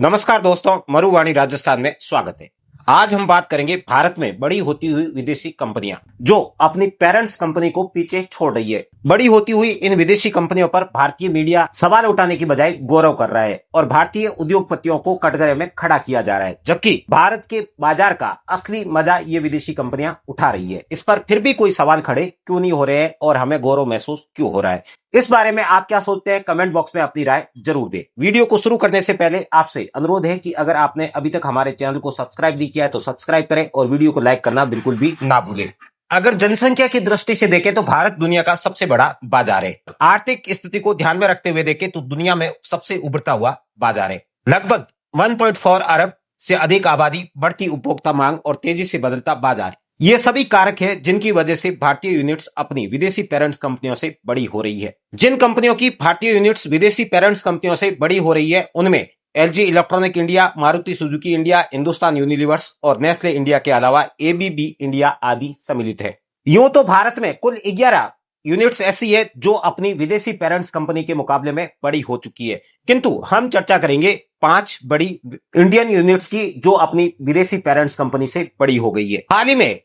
नमस्कार दोस्तों, मरुवाणी राजस्थान में स्वागत है। आज हम बात करेंगे भारत में बड़ी होती हुई विदेशी कंपनियां जो अपनी पेरेंट्स कंपनी को पीछे छोड़ रही है। बड़ी होती हुई इन विदेशी कंपनियों पर भारतीय मीडिया सवाल उठाने की बजाय गौरव कर रहा है और भारतीय उद्योगपतियों को कटघरे में खड़ा किया जा रहा है, जबकि भारत के बाजार का असली मजा ये विदेशी कंपनियां उठा रही है। इस पर फिर भी कोई सवाल खड़े क्यों नहीं हो रहे हैं और हमें गौरव महसूस क्यों हो रहा है? इस बारे में आप क्या सोचते हैं? कमेंट बॉक्स में अपनी राय जरूर दें। वीडियो को शुरू करने से पहले आपसे अनुरोध है कि अगर आपने अभी तक हमारे चैनल को सब्सक्राइब नहीं किया है तो सब्सक्राइब करें और वीडियो को लाइक करना बिल्कुल भी ना भूलें। अगर जनसंख्या की दृष्टि से देखें तो भारत दुनिया का सबसे बड़ा बाजार है। आर्थिक स्थिति को ध्यान में रखते हुए देखें तो दुनिया में सबसे उभरता हुआ बाजार है। लगभग 1.4 अरब से अधिक आबादी, बढ़ती उपभोक्ता मांग और तेजी से बदलता बाजार, ये सभी कारक हैं जिनकी वजह से भारतीय यूनिट्स अपनी विदेशी पेरेंट्स कंपनियों से बड़ी हो रही है। जिन कंपनियों की भारतीय यूनिट्स विदेशी पेरेंट्स कंपनियों से बड़ी हो रही है उनमें LG electronic India, Maruti Suzuki India, Hindustan Unilevers और नेस्ले इंडिया के अलावा एबीबी इंडिया आदि सम्मिलित है। यूं तो भारत में कुल 11 यूनिट्स ऐसी है जो अपनी विदेशी पेरेंट्स कंपनी के मुकाबले में बड़ी हो चुकी है, किंतु हम चर्चा करेंगे 5 बड़ी इंडियन यूनिट्स की जो अपनी विदेशी पेरेंट्स कंपनी से बड़ी हो गई है। हाल ही में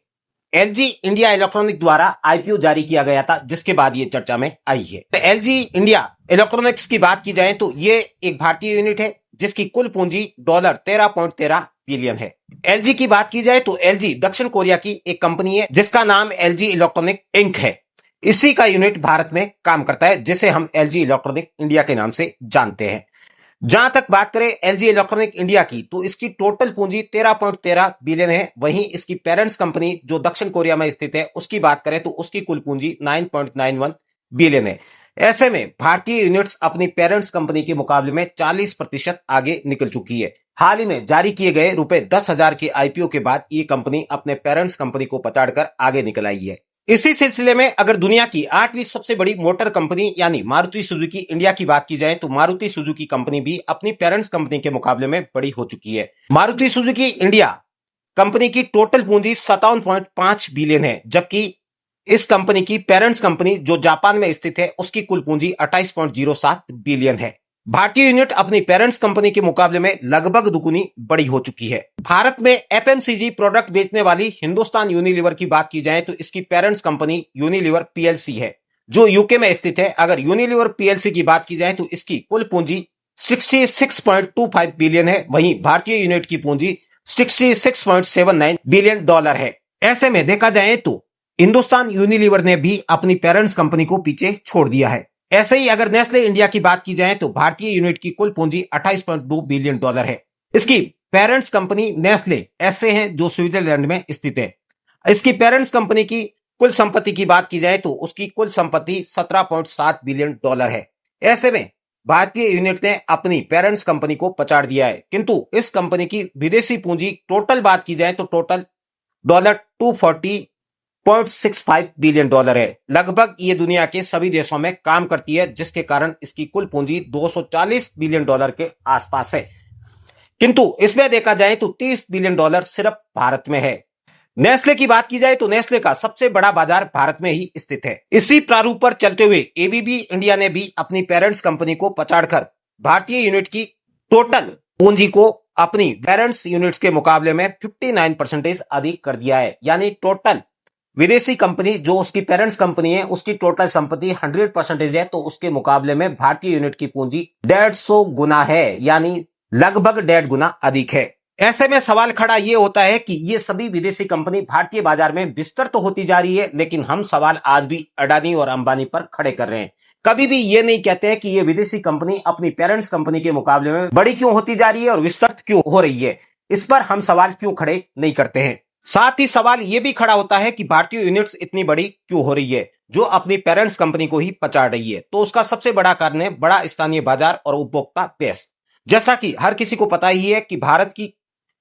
एलजी इंडिया इलेक्ट्रॉनिक द्वारा आईपीओ जारी किया गया था, जिसके बाद ये चर्चा में आई है। तो एलजी इंडिया इलेक्ट्रॉनिक्स की बात की जाए तो ये एक भारतीय यूनिट है जिसकी कुल पूंजी $13.13 बिलियन है। एलजी की बात की जाए तो एलजी दक्षिण कोरिया की एक कंपनी है जिसका नाम एलजी इलेक्ट्रॉनिक इंक है। इसी का यूनिट भारत में काम करता है जिसे हम एलजी इलेक्ट्रॉनिक इंडिया के नाम से जानते हैं। जहां तक बात करें एलजी इलेक्ट्रॉनिक इंडिया की तो इसकी टोटल पूंजी 13.13 बिलियन है। वहीं इसकी पेरेंट्स कंपनी जो दक्षिण कोरिया में स्थित है उसकी बात करें तो उसकी कुल पूंजी 9.91 बिलियन है। ऐसे में भारतीय यूनिट्स अपनी पेरेंट्स कंपनी के मुकाबले में 40% आगे निकल चुकी है। हाल ही में जारी किए गए ₹10,000 के आईपीओ के बाद ये कंपनी अपने पेरेंट्स कंपनी को पछाड़कर आगे निकल आई है। इसी सिलसिले में अगर दुनिया की 8वीं सबसे बड़ी मोटर कंपनी यानी मारुति सुजुकी इंडिया की बात की जाए तो मारुति सुजुकी कंपनी भी अपनी पेरेंट्स कंपनी के मुकाबले में बड़ी हो चुकी है। मारुति सुजुकी इंडिया कंपनी की टोटल पूंजी 57.5 बिलियन है, जबकि इस कंपनी की पेरेंट्स कंपनी जो जापान में स्थित है उसकी कुल पूंजी 28.07 बिलियन है। भारतीय यूनिट अपनी पेरेंट्स कंपनी के मुकाबले में लगभग दुगुनी बड़ी हो चुकी है। भारत में एफएमसीजी प्रोडक्ट बेचने वाली हिंदुस्तान यूनिलीवर की बात की जाए तो इसकी पेरेंट्स कंपनी यूनिलीवर पीएलसी है जो यूके में स्थित है। अगर यूनिलीवर पीएलसी की बात की जाए तो इसकी कुल पूंजी 66.25 बिलियन है। वहीं भारतीय यूनिट की पूंजी $66.79 बिलियन है। ऐसे में देखा जाए तो हिंदुस्तान यूनिलीवर ने भी अपनी पेरेंट्स कंपनी को पीछे छोड़ दिया है। ऐसे ही अगर नेस्ले इंडिया की बात की जाए तो भारतीय यूनिट की कुल पूंजी $28.2 बिलियन है। इसकी पेरेंट्स कंपनी नेस्ले ऐसे हैं जो स्विट्जरलैंड में स्थित है। इसकी पेरेंट्स कंपनी की कुल संपत्ति की बात की जाए तो उसकी कुल संपत्ति $17.7 बिलियन है। ऐसे में भारतीय यूनिट ने अपनी पेरेंट्स कंपनी को पछाड़ दिया है, किंतु इस कंपनी की विदेशी पूंजी टोटल बात की जाए तो टोटल $240.65 बिलियन है। लगभग ये दुनिया के सभी देशों में काम करती है, जिसके कारण इसकी कुल पूंजी $240 बिलियन के आसपास है, किंतु इसमें देखा जाए तो $30 बिलियन सिर्फ भारत में है। नेस्ले की बात की जाए तो नेस्ले का सबसे बड़ा बाजार भारत में ही स्थित है। इसी प्रारूप पर चलते हुए एबीबी इंडिया ने भी अपनी पेरेंट्स कंपनी को पछाड़कर भारतीय यूनिट की टोटल पूंजी को अपनी पेरेंट्स यूनिट्स के मुकाबले में 59% अधिक कर दिया है। यानी टोटल विदेशी कंपनी जो उसकी पेरेंट्स कंपनी है उसकी टोटल संपत्ति 100% है, तो उसके मुकाबले में भारतीय यूनिट की पूंजी 150 गुना है, यानी लगभग 1.5 गुना अधिक है। ऐसे में सवाल खड़ा यह होता है कि ये सभी विदेशी कंपनी भारतीय बाजार में विस्तृत तो होती जा रही है, लेकिन हम सवाल आज भी अडानी और अंबानी पर खड़े कर रहे हैं। कभी भी ये नहीं कहते हैं कि ये विदेशी कंपनी अपनी पेरेंट्स कंपनी के मुकाबले में बड़ी क्यों होती जा रही है और विस्तृत क्यों हो रही है। इस पर हम सवाल क्यों खड़े नहीं करते हैं। साथ ही सवाल यह भी खड़ा होता है कि भारतीय यूनिट्स इतनी बड़ी क्यों हो रही है जो अपनी पेरेंट्स कंपनी को ही पछाड़ रही है। तो उसका सबसे बड़ा कारण है बड़ा स्थानीय बाजार और उपभोक्ता बेस। जैसा कि हर किसी को पता ही है कि भारत की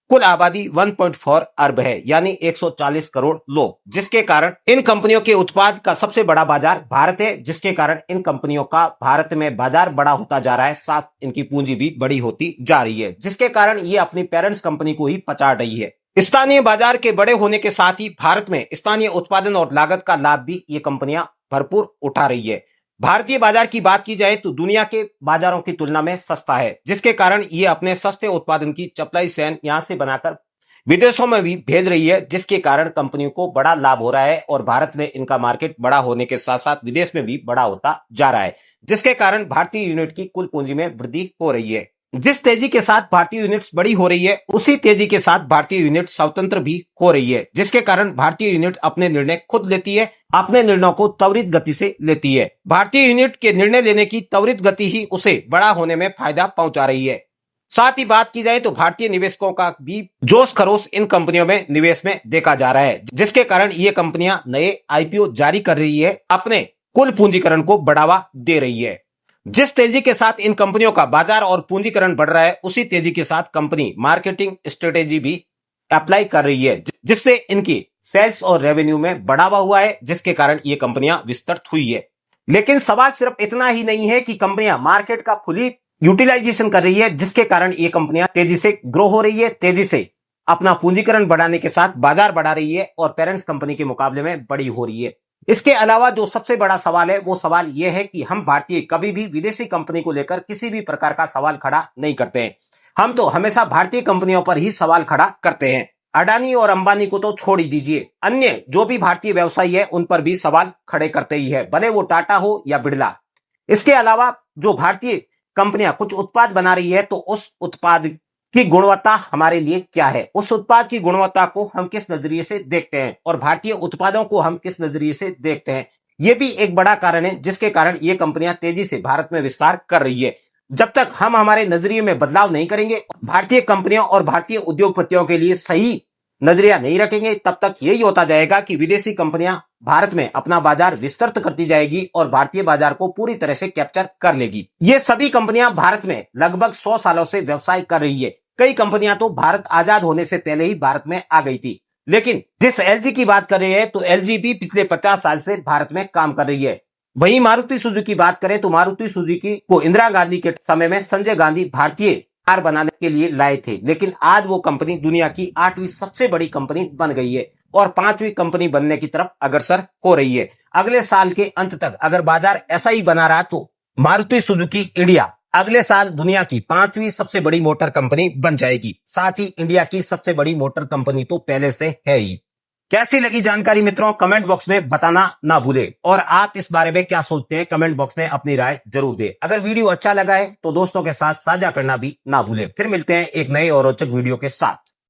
कुल आबादी 1.4 अरब है, यानी 140 करोड़ लोग, जिसके कारण इन कंपनियों के उत्पाद का सबसे बड़ा बाजार भारत है, जिसके कारण इन कंपनियों का भारत में बाजार बड़ा होता जा रहा है, साथ इनकी पूंजी भी बड़ी होती जा रही है, जिसके कारण ये अपनी पेरेंट्स कंपनी को ही पछाड़ रही है। स्थानीय बाजार के बड़े होने के साथ ही भारत में स्थानीय उत्पादन और लागत का लाभ भी ये कंपनियां भरपूर उठा रही है। भारतीय बाजार की बात की जाए तो दुनिया के बाजारों की तुलना में सस्ता है, जिसके कारण ये अपने सस्ते उत्पादन की सप्लाई चेन यहां से बनाकर विदेशों में भी भेज रही है, जिसके कारण कंपनियों को बड़ा लाभ हो रहा है और भारत में इनका मार्केट बड़ा होने के साथ साथ विदेश में भी बड़ा होता जा रहा है, जिसके कारण भारतीय यूनिट की कुल पूंजी में वृद्धि हो रही है। जिस तेजी के साथ भारतीय यूनिट्स बड़ी हो रही है, उसी तेजी के साथ भारतीय यूनिट स्वतंत्र भी हो रही है, जिसके कारण भारतीय यूनिट अपने निर्णय खुद लेती है, अपने निर्णयों को त्वरित गति से लेती है। भारतीय यूनिट के निर्णय लेने की त्वरित गति ही उसे बड़ा होने में फायदा पहुंचा रही है। साथ ही बात की जाए तो भारतीय निवेशकों का भी जोश खरोश इन कंपनियों में निवेश में देखा जा रहा है, जिसके कारण ये कंपनियां नए आईपीओ जारी कर रही है, अपने कुल पूंजीकरण को बढ़ावा दे रही है। जिस तेजी के साथ इन कंपनियों का बाजार और पूंजीकरण बढ़ रहा है, उसी तेजी के साथ कंपनी मार्केटिंग स्ट्रेटेजी भी अप्लाई कर रही है, जिससे इनकी सेल्स और रेवेन्यू में बढ़ावा हुआ है, जिसके कारण ये कंपनियां विस्तृत हुई है। लेकिन सवाल सिर्फ इतना ही नहीं है कि कंपनियां मार्केट का फुली यूटिलाइजेशन कर रही है, जिसके कारण ये कंपनियां तेजी से ग्रो हो रही है, तेजी से अपना पूंजीकरण बढ़ाने के साथ बाजार बढ़ा रही है और पेरेंट्स कंपनी के मुकाबले में बड़ी हो रही है। इसके अलावा जो सबसे बड़ा सवाल है वो सवाल यह है कि हम भारतीय कभी भी विदेशी कंपनी को लेकर किसी भी प्रकार का सवाल खड़ा नहीं करते हैं। हम तो हमेशा भारतीय कंपनियों पर ही सवाल खड़ा करते हैं। अडानी और अंबानी को तो छोड़ ही दीजिए, अन्य जो भी भारतीय व्यवसायी है उन पर भी सवाल खड़े करते ही है, भले वो टाटा हो या बिड़ला। इसके अलावा जो भारतीय कंपनियां कुछ उत्पाद बना रही है तो उस उत्पाद की गुणवत्ता हमारे लिए क्या है, उस उत्पाद की गुणवत्ता को हम किस नजरिए से देखते हैं और भारतीय उत्पादों को हम किस नजरिए से देखते हैं, ये भी एक बड़ा कारण है जिसके कारण ये कंपनियां तेजी से भारत में विस्तार कर रही है। जब तक हम हमारे नजरिए में बदलाव नहीं करेंगे, भारतीय कंपनियों और भारतीय उद्योगपतियों के लिए सही नजरिया नहीं रखेंगे, तब तक यही होता जाएगा कि विदेशी कंपनियां भारत में अपना बाजार विस्तृत करती जाएगी और भारतीय बाजार को पूरी तरह से कैप्चर कर लेगी। ये सभी कंपनियां भारत में लगभग 100 सालों से व्यवसाय कर रही है। कई कंपनियां तो भारत आजाद होने से पहले ही भारत में आ गई थी। लेकिन जिस एलजी की बात कर रहे हैं तो एलजी भी पिछले 50 साल से भारत में काम कर रही है। वहीं मारुति सुजुकी की बात करें तो मारुति सुजुकी को इंदिरा गांधी के समय में संजय गांधी भारतीय कार बनाने के लिए लाए थे, लेकिन आज वो कंपनी दुनिया की 8वीं सबसे बड़ी कंपनी बन गई है और 5वीं कंपनी बनने की तरफ अग्रसर हो रही है। अगले साल के अंत तक अगर बाजार ऐसा ही बना रहा तो मारुति सुजुकी इंडिया अगले साल दुनिया की 5वीं सबसे बड़ी मोटर कंपनी बन जाएगी। साथ ही इंडिया की सबसे बड़ी मोटर कंपनी तो पहले से है ही। कैसी लगी जानकारी मित्रों, कमेंट बॉक्स में बताना ना भूले और आप इस बारे में क्या सोचते हैं कमेंट बॉक्स में अपनी राय जरूर दें। अगर वीडियो अच्छा लगा है तो दोस्तों के साथ साझा करना भी ना भूले। फिर मिलते हैं एक नए और रोचक वीडियो के साथ।